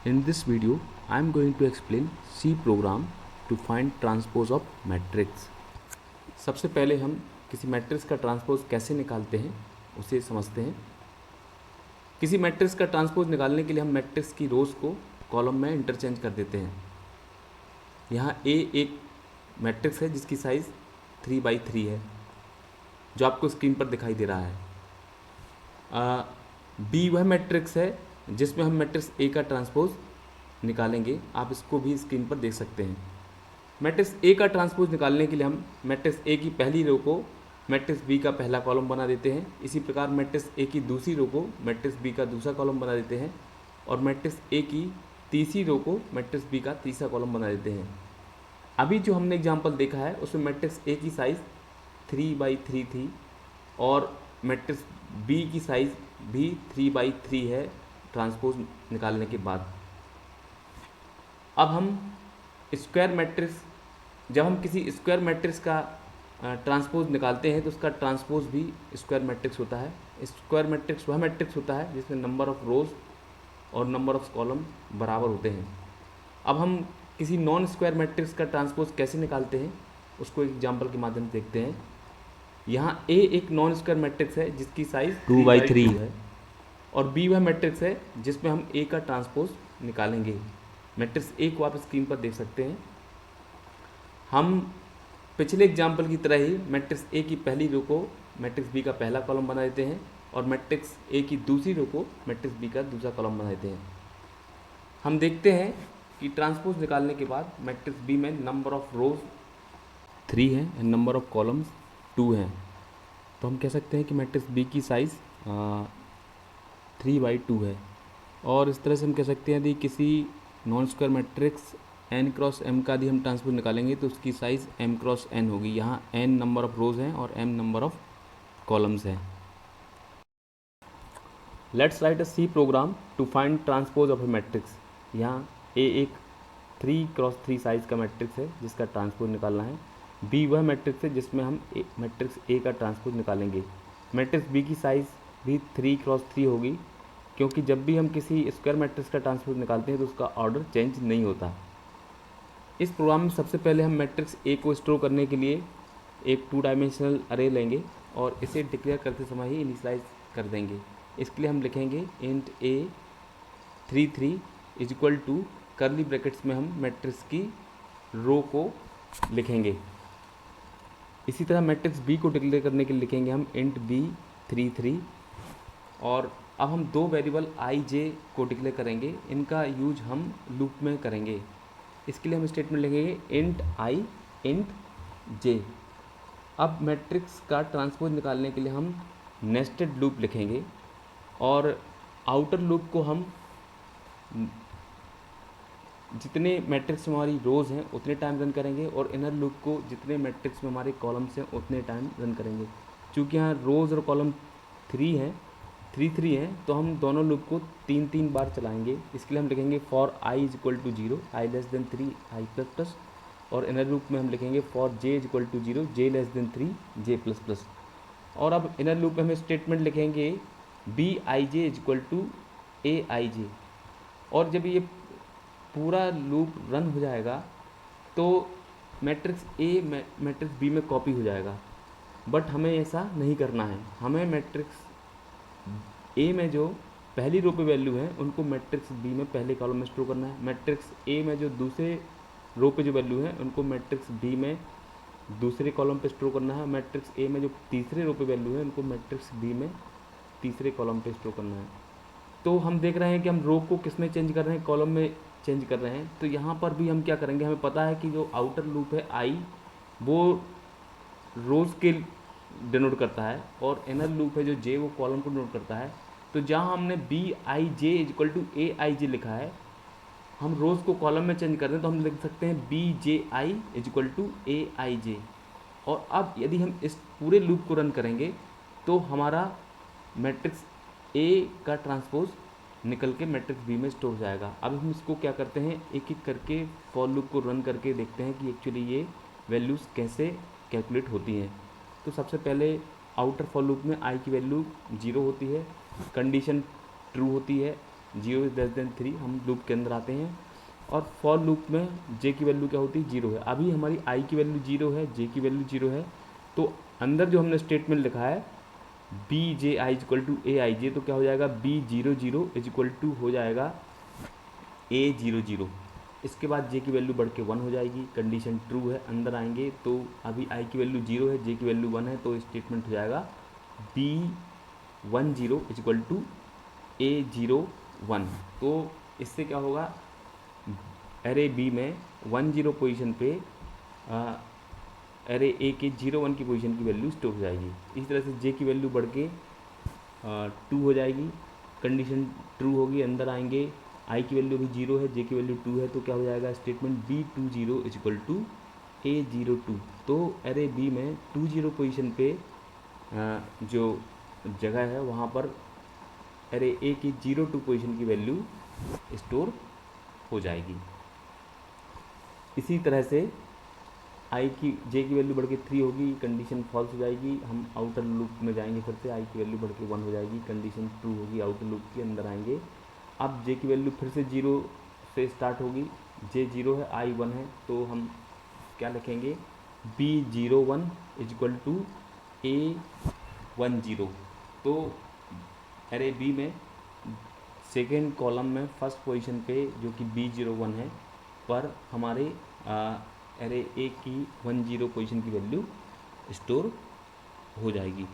In this video, I am going to explain C program to find transpose of matrix. सबसे पहले हम किसी matrix का transpose कैसे निकालते हैं उसे समझते हैं। किसी मैट्रिक्स का ट्रांसपोज निकालने के लिए हम मैट्रिक्स की रोज को कॉलम में इंटरचेंज कर देते हैं। यहाँ ए एक मैट्रिक्स है जिसकी साइज़ 3×3 है जो आपको स्क्रीन पर दिखाई दे रहा है। बी वह मैट्रिक्स है जिसमें हम मैट्रिक्स ए का ट्रांसपोज निकालेंगे। आप इसको भी स्क्रीन पर देख सकते हैं। मैट्रिक्स ए का ट्रांसपोज निकालने के लिए हम मैट्रिक्स ए की पहली रो को मैट्रिक्स बी का पहला कॉलम बना देते हैं। इसी प्रकार मैट्रिक्स ए की दूसरी रो को मैट्रिक्स बी का दूसरा कॉलम बना देते हैं और मैट्रिक्स ए की तीसरी रो को मैट्रिक्स बी का तीसरा कॉलम बना देते हैं। अभी जो हमने एग्जाम्पल देखा है उसमें मैट्रिक्स ए की साइज़ 3×3 थी और मैट्रिक्स बी की साइज़ भी 3×3 है ट्रांसपोज निकालने के बाद। अब हम स्क्वायर मैट्रिक्स, जब हम किसी स्क्वायर मैट्रिक्स का ट्रांसपोज निकालते हैं तो उसका ट्रांसपोज भी स्क्वायर मैट्रिक्स होता है। स्क्वायर मैट्रिक्स वह मैट्रिक्स होता है जिसमें नंबर ऑफ रोज और नंबर ऑफ कॉलम बराबर होते हैं। अब हम किसी नॉन स्क्वायर मैट्रिक्स का ट्रांसपोज कैसे निकालते हैं उसको एक एग्जाम्पल के माध्यम से देखते हैं। यहाँ ए एक नॉन स्क्वायर मैट्रिक्स है जिसकी साइज़ 2×3 है और बी वह मैट्रिक्स है जिसमें हम ए का ट्रांसपोज निकालेंगे। मैट्रिक्स ए को आप स्क्रीन पर देख सकते हैं। हम पिछले एग्जाम्पल की तरह ही मैट्रिक्स ए की पहली रो को मैट्रिक्स बी का पहला कॉलम बना देते हैं और मैट्रिक्स ए की दूसरी रो को मैट्रिक्स बी का दूसरा कॉलम बना देते हैं। हम देखते हैं कि ट्रांसपोज निकालने के बाद मैट्रिक्स बी में नंबर ऑफ रोज 3 है एंड नंबर ऑफ कॉलम्स 2 हैं। तो हम कह सकते हैं कि मैट्रिक्स बी की साइज़ 3×2 है। और इस तरह से हम कह सकते हैं यदि किसी नॉन स्क्वायर मैट्रिक्स n×m का यदि हम ट्रांसपोज निकालेंगे तो उसकी साइज़ m×n होगी। यहाँ n नंबर ऑफ रोज हैं और m नंबर ऑफ कॉलम्स हैं। Let's write a C program to find transpose of a matrix. यहाँ ए एक 3×3 साइज़ का मैट्रिक्स है जिसका ट्रांसपोज निकालना है। बी वह मैट्रिक्स है जिसमें हम मैट्रिक्स ए का ट्रांसपोज निकालेंगे। मैट्रिक्स बी की साइज़ भी 3×3 होगी क्योंकि जब भी हम किसी स्क्वायर मैट्रिक्स का ट्रांसपोज निकालते हैं तो उसका ऑर्डर चेंज नहीं होता। इस प्रोग्राम में सबसे पहले हम मैट्रिक्स ए को स्टोर करने के लिए एक 2 डायमेंशनल अरे लेंगे और इसे डिक्लेयर करते समय ही इनिशियलाइज कर देंगे। इसके लिए हम लिखेंगे int A 3 is equal to curly brackets में हम मैट्रिक्स की रो को लिखेंगे। इसी तरह मैट्रिक्स बी को डिक्लेयर करने के लिए लिखेंगे हम इंट बी 3 और अब हम दो वेरिएबल आई जे को डिक्लेयर करेंगे। इनका यूज हम लूप में करेंगे। इसके लिए हम स्टेटमेंट लिखेंगे इंट आई इंट जे। अब मैट्रिक्स का ट्रांसपोज निकालने के लिए हम नेस्टेड लूप लिखेंगे और आउटर लूप को हम जितने मैट्रिक्स में हमारी रोज़ हैं उतने टाइम रन करेंगे और इनर लूप को जितने मैट्रिक्स में हमारे कॉलम्स हैं उतने टाइम रन करेंगे। चूँकि यहाँ रोज़ और कॉलम 3 हैं तो हम दोनों लूप को 3 बार चलाएंगे। इसके लिए हम लिखेंगे for i is equal to 0 i less than 3 i plus plus और इनर लूप में हम लिखेंगे for j is equal to 0 j less than 3 j plus plus. और अब इनर लूप में हम स्टेटमेंट लिखेंगे b i j is equal to a i j। और जब ये पूरा लूप रन हो जाएगा तो मैट्रिक्स ए मैट्रिक्स बी में कॉपी हो जाएगा। बट हमें ऐसा नहीं करना है। हमें मैट्रिक्स ए में जो पहली रो पे वैल्यू है उनको मैट्रिक्स बी में पहले कॉलम में स्टोर करना है। मैट्रिक्स ए में जो दूसरे रो पे जो वैल्यू है उनको मैट्रिक्स बी में दूसरे कॉलम पे स्टोर करना है। मैट्रिक्स ए में जो तीसरे रो पे वैल्यू है उनको मैट्रिक्स बी में तीसरे कॉलम पे स्टोर करना है। तो हम देख रहे हैं कि हम रो को किस में चेंज कर रहे हैं, कॉलम में चेंज कर रहे हैं। तो यहाँ पर भी हम क्या करेंगे, हमें पता है कि जो आउटर लूप है आई वो रोज़ के डिनोट करता है और इनर लूप है जो जे वो कॉलम को डिनोट करता है। तो जहाँ हमने B I J is equal to A I J लिखा है, हम रोज़ को कॉलम में चेंज कर दें तो हम लिख सकते हैं B J I is equal to A I J. और अब यदि हम इस पूरे लूप को रन करेंगे तो हमारा मैट्रिक्स ए का ट्रांसपोज निकल के मैट्रिक्स बी में स्टोर हो जाएगा। अब हम इसको क्या करते हैं, एक एक करके फॉर लूप को रन करके देखते हैं कि एक्चुअली ये वैल्यूज़ कैसे कैलकुलेट होती हैं। तो सबसे पहले आउटर फॉर लूप में आई की वैल्यू 0 होती है, कंडीशन ट्रू होती है, 0 इज लेस देन 3 हम लूप के अंदर आते हैं। और फॉर लूप में जे की वैल्यू क्या होती है, 0 है। अभी हमारी आई की वैल्यू 0 है, जे की वैल्यू 0 है, तो अंदर जो हमने स्टेटमेंट लिखा है B J I equal to A I J, तो क्या हो जाएगा B00 इज इक्वल टू हो जाएगा A00। इसके बाद जे की वैल्यू बढ़ के 1 हो जाएगी, कंडीशन ट्रू है, अंदर आएंगे तो अभी आई की वैल्यू 0 है, जे की वैल्यू 1 है, तो स्टेटमेंट हो जाएगा B10 is equal to A01। तो इससे क्या होगा, एरे बी में 10 पोजीशन पे एरे ए के 01 की पोजीशन की वैल्यू स्टोर हो जाएगी। इसी तरह से जे की वैल्यू बढ़ के 2 हो जाएगी, कंडीशन ट्रू होगी, अंदर आएंगे, आई की वैल्यू भी 0 है, जे की वैल्यू 2 है, तो क्या हो जाएगा statement B20 is equal to A02। तो एरे बी में 20 पोजीशन पे जो जगह है वहाँ पर एरे ए की 02 पोजीशन की वैल्यू स्टोर हो जाएगी। इसी तरह से आई की जे की वैल्यू बढ़ के 3 होगी, कंडीशन फॉल्स हो जाएगी, हम आउटर लूप में जाएंगे, फिर से आई की वैल्यू बढ़ के 1 हो जाएगी, कंडीशन ट्रू होगी, आउटर लूप के अंदर आएंगे। अब जे की वैल्यू फिर से 0 से स्टार्ट होगी, जे 0 है, आई 1 है, तो हम क्या लिखेंगे B01 is equal to A10। तो एरे बी में सेकेंड कॉलम में फर्स्ट पोजीशन पे जो कि B01 है पर हमारे एरे ए की 10 पोजीशन की वैल्यू स्टोर हो जाएगी।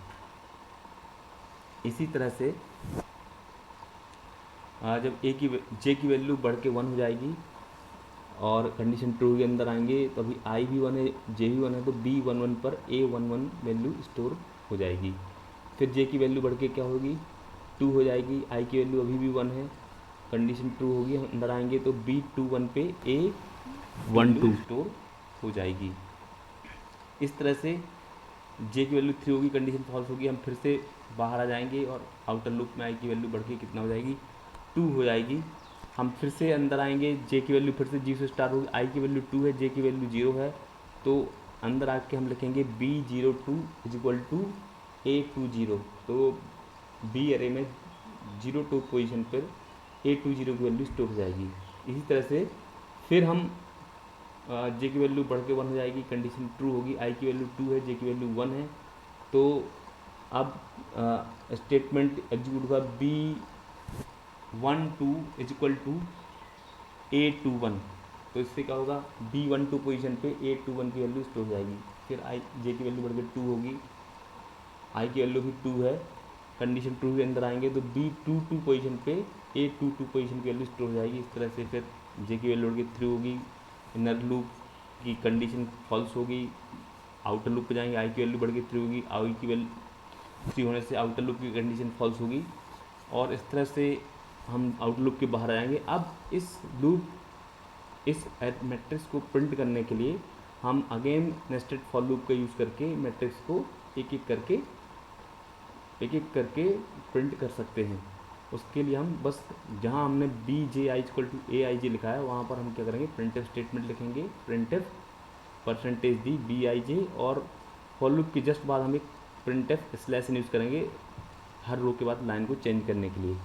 इसी तरह से जब जे की वैल्यू बढ़ के 1 हो जाएगी और कंडीशन ट्रू के अंदर आएंगे, तो अभी आई भी 1 है, जे भी 1 है, तो B11 पर A11 वैल्यू स्टोर हो जाएगी। फिर जे की वैल्यू बढ़ के क्या होगी 2 हो जाएगी, आई की वैल्यू अभी भी 1 है, कंडीशन ट्रू होगी, अंदर आएंगे तो B21 पे A12 स्टोर हो जाएगी। इस तरह से जे की वैल्यू 3 होगी, कंडीशन फॉल्स होगी, हम फिर से बाहर आ जाएंगे और आउटर लूप में आई की वैल्यू बढ़ के कितना हो जाएगी 2 हो जाएगी। हम फिर से अंदर आएंगे, जे की वैल्यू फिर से 0 से स्टार्ट होगी, आई की वैल्यू 2 है, जे की वैल्यू 0 है, तो अंदर आके हम लिखेंगे B02 is equal to A20। तो बी एरे में 02 पोजीशन पर A20 की वैल्यू स्टोर हो जाएगी। इसी तरह से फिर हम जे की वैल्यू बढ़ के 1 हो जाएगी, कंडीशन ट्रू होगी, आई की वैल्यू 2 है, जे की वैल्यू 1 है, तो अब स्टेटमेंट एग्जीक्यूट होगा B12 is equal to A21। तो इससे क्या होगा B12 पोजीशन पे A21 की वैल्यू स्टोर हो जाएगी। फिर आई जे की वैल्यू बढ़ के 2 होगी, आई की वैल्यू भी 2 है, कंडीशन ट्रू के अंदर आएंगे तो B22 पोजीशन पे A22 पोजीशन की वैल्यू स्टोर हो जाएगी। इस तरह से फिर जे की वैल्यू बढ़ के 3 होगी, इनर लूप की कंडीशन फॉल्स होगी, आउटर लूप पे जाएंगे, आई की वैल्यू बढ़ के 3 होगी, आई की वैल्यू 3 होने से आउटर लूप की कंडीशन फॉल्स होगी, और इस तरह से हम आउटर लूप के बाहर आएंगे। अब इस मैट्रिक्स को प्रिंट करने के लिए हम अगेन नेस्टेड फॉर लूप का यूज़ करके मैट्रिक्स को एक एक करके प्रिंट कर सकते हैं। उसके लिए हम बस जहाँ हमने BJI इक्वल टू AIJ लिखा है वहाँ पर हम क्या करेंगे प्रिंटफ स्टेटमेंट लिखेंगे, प्रिंटफ %d BIJ, और फॉर लूप के जस्ट बाद हम एक प्रिंटफ स्लैश यूज़ करेंगे हर रो के बाद लाइन को चेंज करने के लिए।